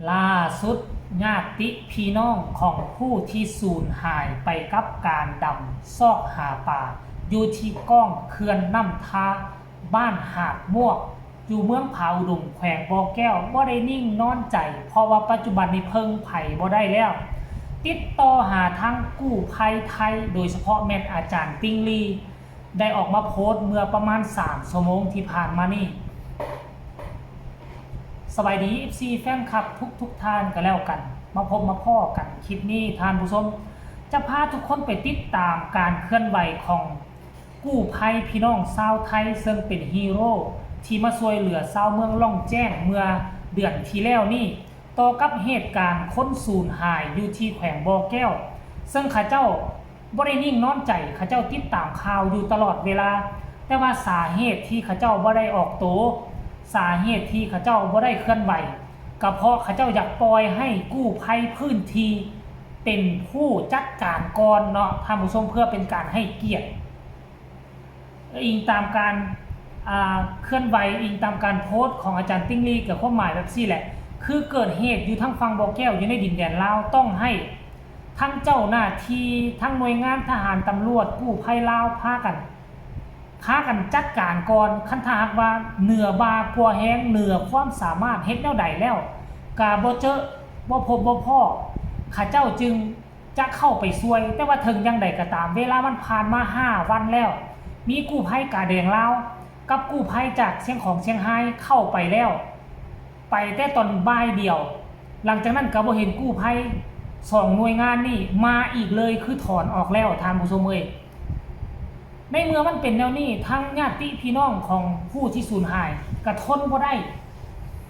ล่าสุดญาติพี่น้องของผู้ที่สูญหายไปกับการดำซอกหาป่าอยู่ที่ก้องเขื่อนน้ำทาบ้านหาดม่วงอยู่เมืองผาอุดมแขวงบ่อแก้วบ่ได้นิ่งนอนใจเพราะว่าปัจจุบันนี้เพิ่งไผ่บ่ได้แล้วติดต่อหาทางกู้ภัยไทยโดยเฉพาะแม่นอาจารย์ติ้งลีได้ออกมาโพสต์เมื่อประมาณ3 ชั่วโมงที่ผ่านมานี่สวัสดี FC แฟนคลับทุกท่านกันแล้วกันมาพบมาพ่อกันคลิปนี้ท่านผู้ชมจะพาทุกคนไปติดตามการเคลื่อนไหวของกู้ภัยพี่น้องชาวไทยซึ่งเป็นฮีโร่ที่มาช่วยเหลือชาวเมืองล่องแจ้งเมื่อเดือนที่แล้วนี่ต่อกับเหตุการณ์คนสูญหายอยู่ที่แขวงบ่อแก้วซึ่งข้าเจ้าบ่ได้นิ่งนอนใจข้าเจ้าติดตามข่าวอยู่ตลอดเวลาแต่ว่าสาเหตุที่ข้าเจ้าบ่ได้ออกโตสาเหตุที่ข้าเจ้าบ่ได้เคลื่อนไหวก็เพราะข้าเจ้าอยากปล่อยให้กู้ภัยพื้นที่เป็นผู้จัดการก่อนเนาะท่านผู้ชมเพื่อเป็นการให้เกียรติอิงตามการเคลื่อนไหวอิงตามการโพสต์ของอาจารย์ติ้งลีกับความหมายแบบซี่แหละคือเกิดเหตุอยู่ทั้งฝั่งบ่อแก้วอยู่ในดินแดนลาวต้องให้ทั้งเจ้าหน้าที่ทั้งหน่วยงานทหารตำรวจกู้ภัยลาวพากันจัดการก่อนคันถ้าหากว่าเหนือบากลัวแห้งเหนือความสามารถเฮ็ดแนวใดแล้วกาบ่เจอบ่พบบ่พ่อข้าเจ้าจึงจะเข้าไปช่วยแต่ว่าถึงยังใดก็ตามเวลามันผ่านมา5 วันแล้วมีกู้ภัยกาแดงลาวกับกู้ภัยจากเชียงของเชียงไฮ้เข้าไปแล้วไปแต่ตอนบ่ายเดียวหลังจากนั้นก็บ่เห็นกู้ภัย2 หน่วยงานนี่มาอีกเลยคือถอนออกแล้วท่านผู้ชมเอ้ยในเมื่อมันเป็นแนวนี้ทั้งญาติพี่น้องของผู้ที่สูญหายก็ทนบ่ได้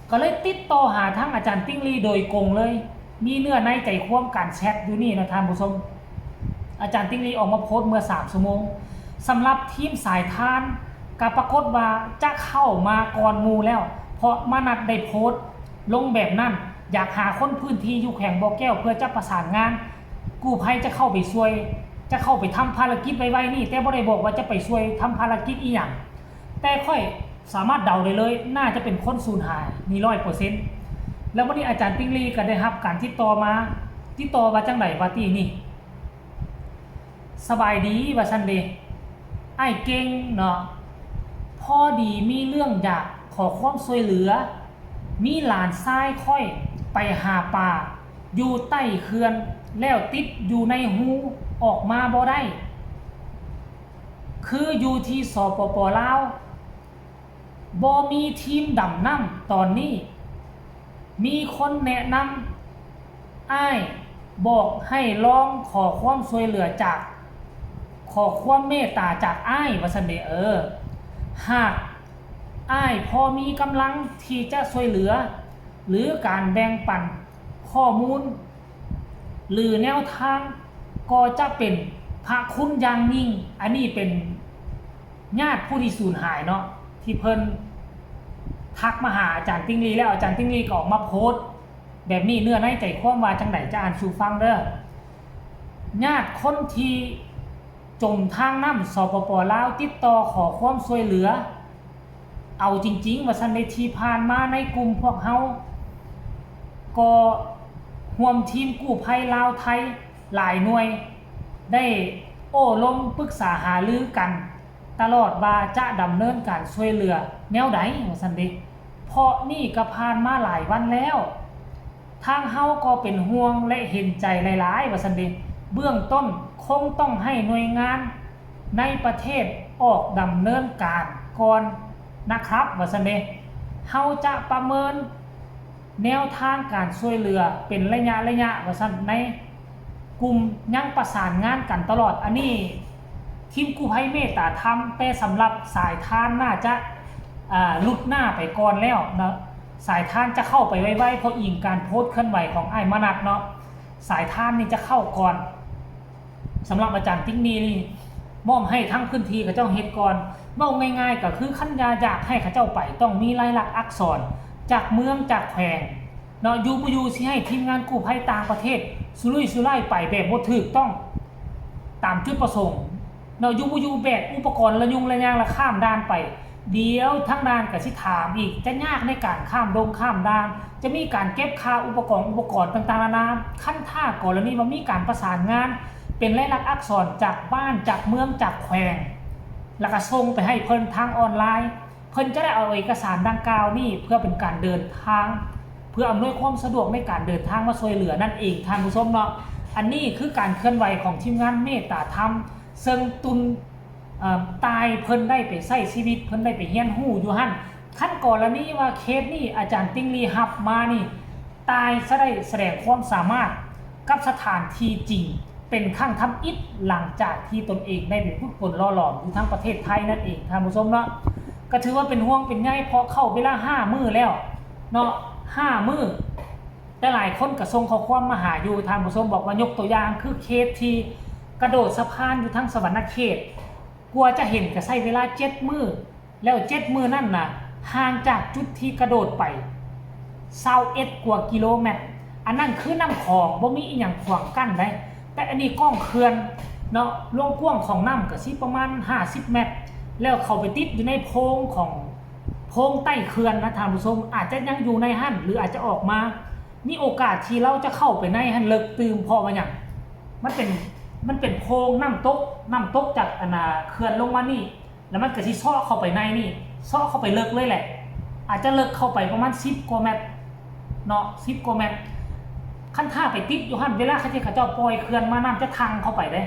ก็เลยติดต่อหาทั้งอาจารย์ติ้งลีโดยกงเลยมีเนื้อในใจความการแชทอยู่นี่นะท่านผู้ชมอาจารย์ติ้งลีออกมาโพสต์เมื่อ3 ชั่วโมงสำหรับทีมสายทานก็ปรากฏว่าจะเข้ามาก่อนหมู่แล้วเพราะมานัดได้โพสต์ลงแบบนั้นอยากหาคนพื้นที่อยู่แขวงบ่อแก้วเพื่อจะประสานงานกู้ภัยจะเข้าไปช่วยจะเข้าไปทำภารกิจไวๆนี่แต่บ่ได้บอกว่าจะไปช่วยทำภารกิจอีหยังแต่ค่อยสามารถเดาได้เลยน่าจะเป็นคนสูญหายมี 100% แล้ววันนี้อาจารย์ติ้งลีก็ได้รับการติดต่อว่าจังไดว่าตี้นี่สบายดีว่าซั่นเด้อ้ายเก่งเนาะพอดีมีเรื่องอยากขอความช่วยเหลือมีหลานชายค่อยไปหาปลาอยู่ใต้เขื่อนแล้วติดอยู่ในหูออกมาบ่ได้คืออยู่ที่สปป.ลาวบ่มีทีมดำน้ำตอนนี้มีคนแนะนำอ้ายบอกให้ลองขอความช่วยเหลือจากขอความเมตตาจากอ้ายว่าซั่นเด้หากอ้ายพอมีกำลังที่จะช่วยเหลือหรือการแบ่งปันข้อมูลหรือแนวทางก็จะเป็นพระคุณอย่างยิ่งอันนี้เป็นญาติผู้ที่สูญหายเนาะที่เพิ่นทักมาหาอาจารย์ติ้งลีแล้วอาจารย์ติ้งลีก็ออกมาโพสต์แบบนี้เนื้อในใจความว่าจังไดจะอ่านสู่ฟังเด้อญาติคนที่จมทางน้ำสปป.ลาวติดต่อขอความช่วยเหลือเอาจริงๆว่าซั่นในที่ผ่านมาในกลุ่มพวกเฮาก็ร่วมทีมกู้ภัยลาวไทยหลายหน่วยได้โอ้ล้มปรึกษาหารือกันตลอดว่าจะดำเนินการช่วยเหลือแนวใดว่าซั่นเด้เพราะนี่ก็ผ่านมาหลายวันแล้วทางเฮาก็เป็นห่วงและเห็นใจหลายๆว่าซั่นเด้เบื้องต้นคงต้องให้หน่วยงานในประเทศออกดำเนินการก่อนนะครับว่าซั่นเด้เฮาจะประเมินแนวทางการช่วยเหลือเป็นระยะว่าซั่นในกลุ่มยังประสานงานกันตลอดอันนี้ทีมกู้ภัยเมตตาธรรมแต่สำหรับสายทานน่าจะลุดหน้าไปก่อนแล้วนะสายทานจะเข้าไปไวๆเพราะอิงการโพสต์เคลื่อนไหวของอ้ายมนัสเนาะสายทานนี่จะเข้าก่อนสำหรับอาจารย์ติ๊กนี่มอบให้ทั้งพื้นที่เขาเจ้าเฮ็ดก่อนเว้าง่ายๆก็คือคันอยากให้เขาเจ้าไปต้องมีลายลักษณ์อักษรจากเมืองจากแขวงเนาะอยู่บ่อยู่สิให้ทีมงานกู้ภัยต่างประเทศสุรุ่ยสุร่ายไปแบบบ่ถูกต้องตามจุดประสงค์เนาะอยู่บ่อยู่แบกอุปกรณ์ระยุงระยางละข้ามด่านไป เดี๋ยวทั้งนานกับสิถามอีกจะยากในการข้ามดงข้ามด่านจะมีการเก็บค่าอุปกรณ์ต่างๆนานาขั้นท่ากรณีว่ามีการประสานงานเป็นลายลักษณ์อักษรจากบ้านจากเมืองจากแขวงแล้วก็ส่งไปให้เพิ่นทางออนไลน์เพิ่นจะได้เอาเอกสารดังกล่าวนี่เพื่อเป็นการเดินทางเพื่ออำนวยความสะดวกในการเดินทางมาช่วยเหลือนั่นเองท่านผู้ชมเนาะอันนี้คือการเคลื่อนไหวของทีมงานเมตตาธรรมซึ่งตุนตายเพิ่นได้ไปใช้ชีวิตเพิ่นได้ไปเฮียนฮู้อยู่หั่นขั้นก่อนแล้วนี้ว่าเคสนี่อาจารย์ติ้งลีฮับมานี่ตายซะได้แสดงความสามารถกับสถานที่จริงเป็นครั้งทำอิฐหลังจากที่ตนเองได้ไปฝึกฝนล่อหลอมอยู่ทั้งประเทศไทยนั่นเองท่านผู้ชมเนาะก็ถือว่าเป็นห่วงเป็นใยเพราะเข้าเวลา5มื้อแล้วเนาะ5มื้อแต่หลายคนก็ส่งข้อความมาหาอยู่ท่านผู้ชมบอกว่ายกตัวอย่างคือเคสที่กระโดดสะพานอยู่ทั้งสวรรณเขตกลัวจะเห็นก็ใช้เวลา7มื้อแล้ว7มื้อนั่นน่ะห่างจากจุดที่กระโดดไป21กว่ากิโลเมตรอันนั้นคือน้ำคลองบ่มีอีหยังขวางกั้นได้แต่อันนี้ก้องเขื่อนเนาะลงกว้างของน้ำก็สิประมาณ50เมตรแล้วเข้าไปติดอยู่ในโพรงของโพรงใต้เขื่อนนะท่านผู้ชมอาจจะยังอยู่ในหั่นหรืออาจจะออกมามีโอกาสที่เราจะเข้าไปในหั่นเลิกตื่มเพราะว่าหยังมันเป็นโพรงน้ำตกจากเขื่อนลงมานี่แล้วมันก็สิซ้อเข้าไปในนี่ซ้อเข้าไปเลิกเลยแหละอาจจะเลิกเข้าไปประมาณ10กว่าเมตรเนาะ10กว่าเมตรขั้นท่าไปติดอยู่หั่นเวลาเขาเจ้าปล่อยเขื่อนมาน้ำจะทังเข้าไปได้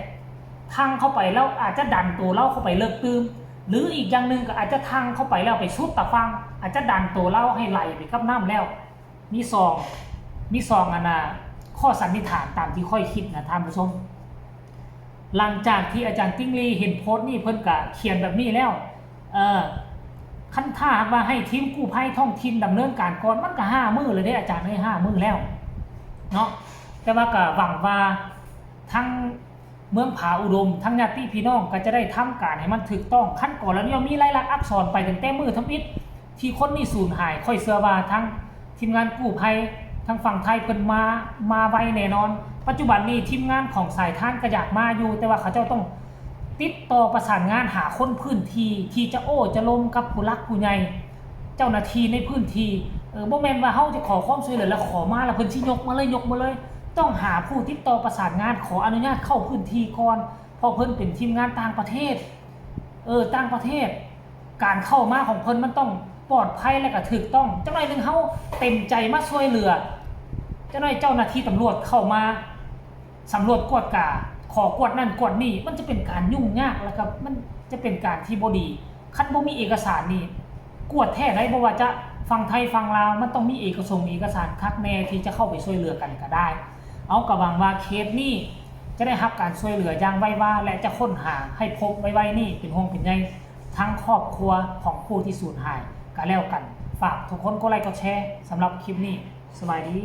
ทังเข้าไปแล้วอาจจะดันตัวเราเข้าไปเลิกตื่มหรืออีกอย่างนึงก็อาจจะทังเข้าไปแล้วไปชุดตะฟังอาจจะดันตัวเราให้ไหลไปกับน้ำแล้วมีซองข้อสันนิษฐานตามที่ค่อยคิดนะท่านผู้ชมหลังจากที่อาจารย์ติ้งลีเห็นโพสต์นี่เพิ่นก็เขียนแบบนี้แล้วขั้นท่าว่าให้ทีมกู้ภัยท้องถิ่นดำเนินการก่อนมันก็5มื้อเลยเด้อาจารย์ให้5มื้อแล้วเนาะแต่ว่าก็หวังว่าทั้งเมืองผาอุดมทั้งญาติพี่น้องก็จะได้ทำการให้มันถูกต้องขั้นก่อนแล้วเนี่ยมีลายลักษณ์อักษรไปตั้งแต่มื้อทำอิฐที่คนนี่สูญหายค่อยเชื่อว่าทั้งทีมงานกู้ภัยทั้งฝั่งไทยเพิ่นมาไวแน่นอนปัจจุบันนี้ทีมงานของสายทานก็อยากมาอยู่แต่ว่าเขาเจ้าต้องติดต่อประสานงานหาคนพื้นที่ที่จะจะลมกับผู้รักผู้ใหญ่เจ้าหน้าที่ในพื้นที่บ่แม่นว่าเฮาจะขอความช่วยเหลือแล้วขอมาแล้วเพิ่นสิยกมาเลยต้องหาผู้ติดต่อประสานงานขออนุญาตเข้าพื้นที่ก่อนเพราะเพิ่นเป็นทีมงานต่างประเทศต่างประเทศการเข้ามาของเพิ่นมันต้องปลอดภัยและก็ถูกต้องจังหน่อยนึงเฮาเต็มใจมาช่วยเหลือจังหน่อยเจ้าหน้าที่ตำรวจเข้ามาสำรวจกวดกาขอกวดนั่นกวดนี่มันจะเป็นการยุ่งยากแล้วก็มันจะเป็นการที่บ่ดีคันบ่มีเอกสารนี่กวดแท้ได้บ่ว่าจะฝั่งไทยฝั่งลาวมันต้องมีเอกสารคักแน่ที่จะเข้าไปช่วยเหลือกันก็ได้เอาก็หวังว่าเคสนี้จะได้รับการช่วยเหลืออย่างไวว่าและจะค้นหาให้พบไวๆนี่เป็นห่วงเป็นใยทั้งครอบครัวของผู้ที่สูญหายก็แล้วกันฝากทุกคนกดไลค์กดแชร์สำหรับคลิปนี้สบายดี